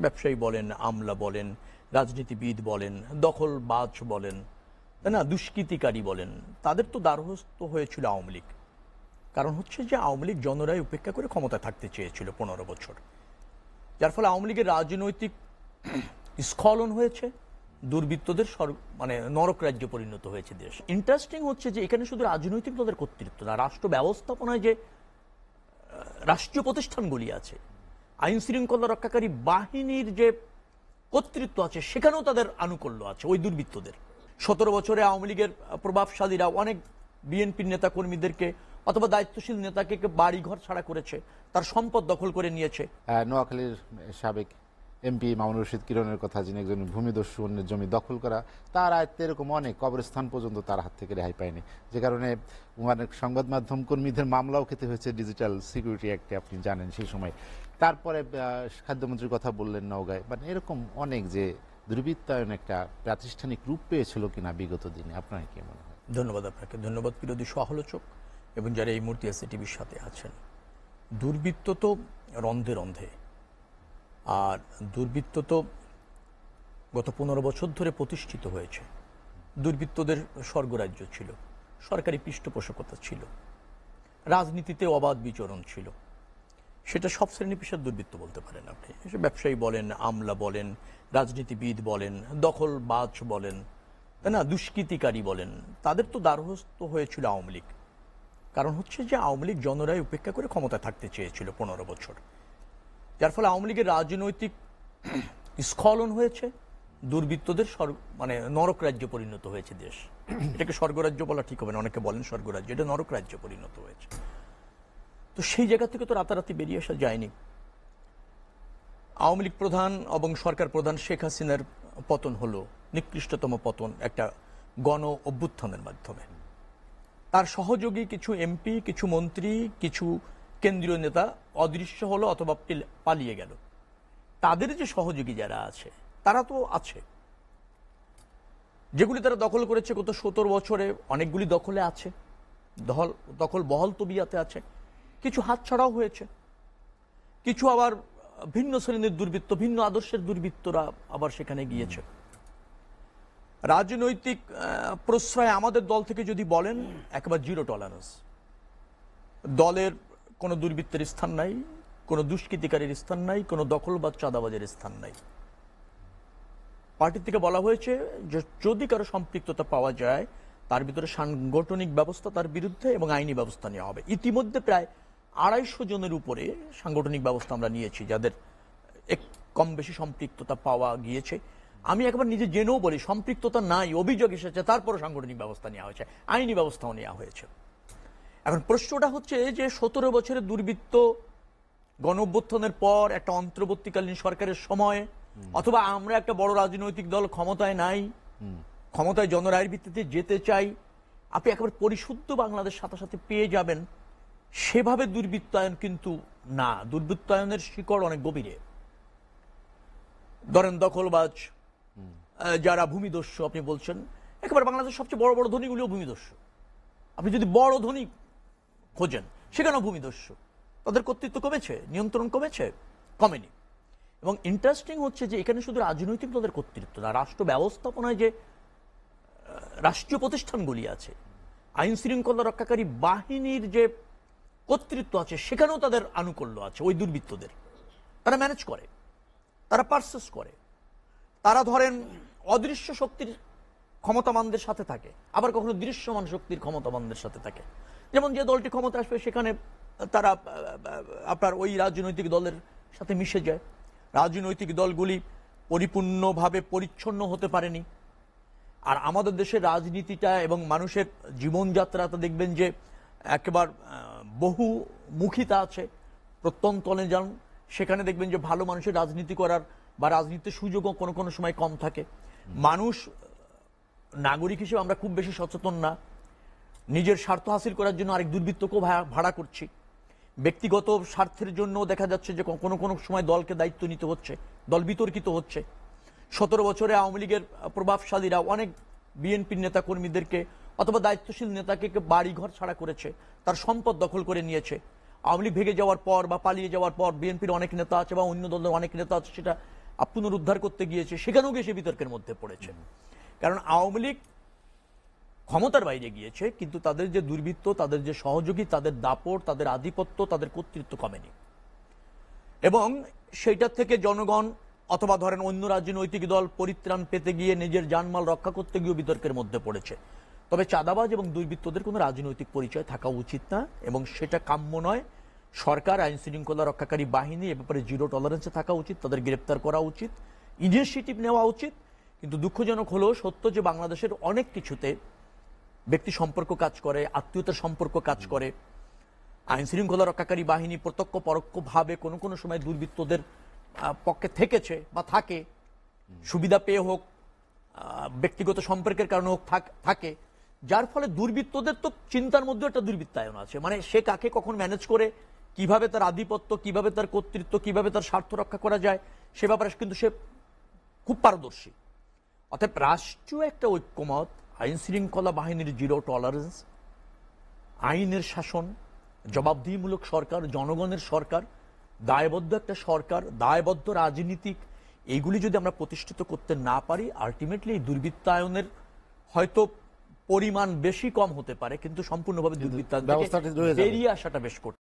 ব্যবসায়ী বলেন, আমলা বলেন, রাজনীতিবিদ বলেন, দখলবাজ বলেন, তাই না, দুষ্কৃতিকারী বলেন, তাদের তো দ্বারস্থ হয়েছিল আওয়ামী লীগ। কারণ হচ্ছে যে আওয়ামী লীগ জনরায় উপেক্ষা করে ক্ষমতায় থাকতে চেয়েছিল 15 বছর, যার ফলে আওয়ামী লীগের রাজনৈতিক স্খলন হয়েছে, দুর্বৃত্তদের মানে নরক রাজ্যে পরিণত হয়েছে দেশ। ইন্টারেস্টিং হচ্ছে যে এখানে শুধু রাজনৈতিক দলের কর্তৃত্ব না, রাষ্ট্র ব্যবস্থাপনায় যে রাষ্ট্রীয় প্রতিষ্ঠানগুলি আছে, আইন শৃঙ্খলা রক্ষাকারী বাহিনীর যে কর্তৃত্ব আছে, সেখানেও তাদের আনুকূল্য আছে ওই দুর্বৃত্তদের। 17 বছরে আওয়ামী লীগের প্রভাবশালীরা অনেক বিএনপির নেতা কর্মীদেরকে অথবা দায়িত্বশীল নেতাকে বাড়ি ঘর ছাড়া করেছে, তার সম্পদ দখল করে নিয়েছে। নোয়াখালীর সাবেক এমপি মামুনুর রশিদ কিরণের কথা, যিনি একজন ভূমিদস্যু, অন্যের জমি দখল করা, তার আয়ত্তে এরকম অনেক কবরস্থান পর্যন্ত তার হাত থেকে রেহাই পায়নি, যে কারণে অনেক সংবাদ মাধ্যম কর্মীদের মামলাও খেতে হয়েছে ডিজিটাল সিকিউরিটি অ্যাক্টে, আপনি জানেন সেই সময়। তারপরে খাদ্যমন্ত্রীর কথা বললেন নওগাঁয়, মানে এরকম অনেক যে দুর্বৃত্তায়ন একটা প্রাতিষ্ঠানিক রূপ পেয়েছিল কিনা বিগত দিনে, আপনার কি মনে হয়? ধন্যবাদ আপনাকে, ধন্যবাদ বিরোধী সমালোচক এবং যারা এই মুহূর্তে এসএটিভির সাথে আছেন। দুর্বৃত্ত তো রন্ধে রন্ধে, আর দুর্বৃত্ত তো গত 15 বছর ধরে প্রতিষ্ঠিত হয়েছে। দুর্বৃত্তদের স্বর্গরাজ্য ছিল, সরকারি পৃষ্ঠপোষকতা ছিল, রাজনীতিতে অবাধ বিচরণ ছিল। সেটা সব শ্রেণী পেশার দুর্বৃত্ত বলতে পারেন আপনি। ব্যবসায়ী বলেন, আমলা বলেন, রাজনীতিবিদ বলেন, দখলবাজ বলেন, তাই না, দুষ্কৃতিকারী বলেন, তাদের তো দ্বারস্থ হয়েছিল আওয়ামী লীগ। কারণ হচ্ছে যে আওয়ামী লীগ জনরায় উপেক্ষা করে ক্ষমতায় থাকতে চেয়েছিল 15 বছর, যার ফলে আওয়ামী লীগের রাজনৈতিক স্খলন হয়েছে, দুর্বৃত্তদের মানে নরক রাজ্যে পরিণত হয়েছে দেশ। এটাকে স্বর্গরাজ্য বলা ঠিক হবে না, অনেকে বলেন স্বর্গরাজ্য, এটা নরক রাজ্যে পরিণত হয়েছে। তো সেই জায়গা থেকে তো রাতারাতি বেরিয়ে আসা যায়নি। আওয়ামী লীগ প্রধান এবং সরকার প্রধান শেখ হাসিনার পতন হলো নিকৃষ্টতম পতন, একটা গণ অভ্যুত্থানের মাধ্যমে। তার সহযোগী কিছু এমপি, কিছু মন্ত্রী, কিছু কেন্দ্রীয় নেতা অদৃশ্য হলো অথবা পালিয়ে গেল। তাদের যে সহযোগী যারা আছে, তারা তো আছে, যেগুলি তারা দখল করেছে গত 17 বছরে, অনেকগুলি দখলে আছে, দখল বহল তবিয়াতে আছে। কিছু হাতছাড়াও হয়েছে, কিছু আবার ভিন্ন শ্রেণীর দুর্বৃত্ত, ভিন্ন আদর্শের দুর্বৃত্তরা আবার সেখানে গিয়েছে। রাজনৈতিক প্রশ্রয় আমাদের দল থেকে যদি বলেন, একেবারে জিরো টলারেন্স। দলের কোনো দুর্বৃত্তের স্থান নাই, কোনো দুষ্কৃতিকারীর স্থান নাই, কোনো দখলবাজ চাঁদাবাজের স্থান নাই। পার্টি থেকে বলা হয়েছে যে যদি কারো সম্পৃক্ততা পাওয়া যায়, তার ভিতরে সাংগঠনিক ব্যবস্থা তার বিরুদ্ধে এবং আইনি ব্যবস্থা নেওয়া হবে। ইতিমধ্যে প্রায় 250 জনের উপরে সাংগঠনিক ব্যবস্থা আমরা নিয়েছি, যাদের কম বেশি সম্পৃক্ততা পাওয়া গিয়েছে। আমি একবার নিজে জেনেও বলি, সম্পৃক্ততা নাই, অভিযোগ এসেছে, তারপর সাংগঠনিক ব্যবস্থা নেওয়া হয়েছে, আইনি ব্যবস্থাও নেওয়া হয়েছে। এখন প্রশ্নটা হচ্ছে যে 17 বছরের দুর্বৃত্ত গণঅভ্যুত্থানের পর একটা অন্তর্বর্তীকালীন সরকারের সময়, অথবা আমরা একটা বড় রাজনৈতিক দল ক্ষমতায় নাই, ক্ষমতায় জনরায়ের ভিত্তিতে যেতে চাই, আপনি একেবারে পরিশুদ্ধ বাংলাদেশ সাথে সাথে পেয়ে যাবেন, সেভাবে দুর্বৃত্তায়ন কিন্তু না। দুর্বৃত্তায়নের শিকড় অনেক গভীরে। ধরেন দখলবাজ, যারা ভূমিদস্যু আপনি বলছেন, একেবারে বাংলাদেশের সবচেয়ে বড় বড় ধনীগুলিও ভূমিদস্যু। আপনি যদি বড় ধনী খোঁজেন, সেখানেও ভূমিদস্যু। তাদের কর্তৃত্ব কমেছে, নিয়ন্ত্রণ কমেছে, কমেনি। এবং ইন্টারেস্টিং হচ্ছে যে এখানে শুধু রাজনৈতিক দলের কর্তৃত্ব না, রাষ্ট্র ব্যবস্থাপনায় যে রাষ্ট্রীয় প্রতিষ্ঠানগুলি আছে, আইন শৃঙ্খলা রক্ষাকারী বাহিনীর যে কর্তৃত্ব আছে, সেখানেও তাদের আনুকূল্য আছে ওই দুর্বৃত্তদের। তারা ম্যানেজ করে, তারা পারচেস করে, তারা ধরেন অদৃশ্য শক্তির ক্ষমতাবানদের সাথে থাকে, আবার কখনো দৃশ্যমান শক্তির ক্ষমতাবানদের সাথে থাকে। যেমন যে দলটি ক্ষমতা আসবে, সেখানে তারা আপনার ওই রাজনৈতিক দলের সাথে মিশে যায়। রাজনৈতিক দলগুলি পরিপূর্ণভাবে পরিচ্ছন্ন হতে পারেনি। আর আমাদের দেশের রাজনীতিটা এবং মানুষের জীবনযাত্রাটা দেখবেন যে একেবারে বহুমুখিতা আছে। প্রত্যন্ত অঞ্চলে যান, সেখানে দেখবেন যে ভালো মানুষের রাজনীতি করার বা রাজনীতির সুযোগও কোনো কোনো সময় কম থাকে। মানুষ, নাগরিক হিসেবে আমরা খুব বেশি সচেতন না, নিজের স্বার্থ হাসিল করার জন্য আরেক দুর্বৃত্তকেও ভাড়া করছি। ব্যক্তিগত স্বার্থের জন্য দেখা যাচ্ছে যে কোনো কোনো সময় দলকে দায়িত্ব নিতে হচ্ছে, দল বিতর্কিত হচ্ছে। 17 বছরে আওয়ামী লীগের প্রভাবশালীরা অনেক বিএনপির নেতা কর্মীদেরকে অথবা দায়িত্বশীল নেতাকে বাড়ি ঘর ছাড়া করেছে, তার সম্পদ দখল করে নিয়েছে। আওয়ামী লীগ ভেঙে যাওয়ার পর বা পালিয়ে যাওয়ার পর বিএনপির অনেক নেতা আছে বা অন্য দলের অনেক নেতা আছে, সেটা পুনরুদ্ধার করতে গিয়েছে, সেখানেও গিয়ে সে বিতর্কের মধ্যে পড়েছে। কারণ আওয়ামী লীগ ক্ষমতার বাইরে গিয়েছে, কিন্তু তাদের যে দুর্বৃত্ত, তাদের যে সহযোগী, তাদের দাপট, তাদের আধিপত্য, তাদের কর্তৃত্ব কমেনি। এবং সেইটার থেকে জনগণ অথবা ধরেন অন্য রাজনৈতিক দল পরিত্রাণ পেতে গিয়ে নিজের জানমাল রক্ষা করতে গিয়ে বিতর্কের মধ্যে পড়েছে। তবে চাঁদাবাজ এবং দুর্বৃত্তদের কোনো রাজনৈতিক পরিচয় থাকা উচিত না, এবং সেটা কাম্য নয়। সরকার, আইন শৃঙ্খলা রক্ষাকারী বাহিনী এ ব্যাপারে জিরো টলারেন্সে থাকা উচিত, তাদের গ্রেপ্তার করা উচিত, ইনিশিয়েটিভ নেওয়া উচিত। কিন্তু দুঃখজনক হলেও সত্য যে বাংলাদেশের অনেক কিছুতে ব্যক্তি সম্পর্ক কাজ করে, আত্মীয়তার সম্পর্ক কাজ করে। আইন শৃঙ্খলা রক্ষাকারী বাহিনী প্রত্যক্ষ পরোক্ষভাবে কোনো কোনো সময় দুর্বৃত্তদের পক্ষে থেকেছে বা থাকে, সুবিধা পেয়ে হোক, ব্যক্তিগত সম্পর্কের কারণে হোক, থাকে, যার ফলে দুর্বৃত্তদের তো চিন্তার মধ্যে একটা দুর্বৃত্তায়ন আছে। মানে সে কাকে কখন ম্যানেজ করে, কিভাবে তার আধিপত্য, কিভাবে তার কর্তৃত্ব, কিভাবে তার স্বার্থ রক্ষা করা যায়, সে ব্যাপারে কিন্তু সে খুব পারদর্শী। অর্থাৎ রাষ্ট্রীয় একটা ঐক্যমত, আইন শৃঙ্খলা বাহিনীর জিরো টলারেন্স, আইনের শাসন, জবাবদিহিমূলক সরকার, জনগণের সরকার, দায়বদ্ধ একটা সরকার, দায়বদ্ধ রাজনীতিক, এইগুলি যদি আমরা প্রতিষ্ঠিত করতে না পারি, আলটিমেটলি এই দুর্বৃত্তায়নের হয়তো পরিমাণ বেশি কম হতে পারে, কিন্তু সম্পূর্ণভাবে দুর্বৃত্তায়ন থেকে ব্যবস্থাটি রয়ে যাবে। বেরিয়ে আসাটা বেশ কঠিন।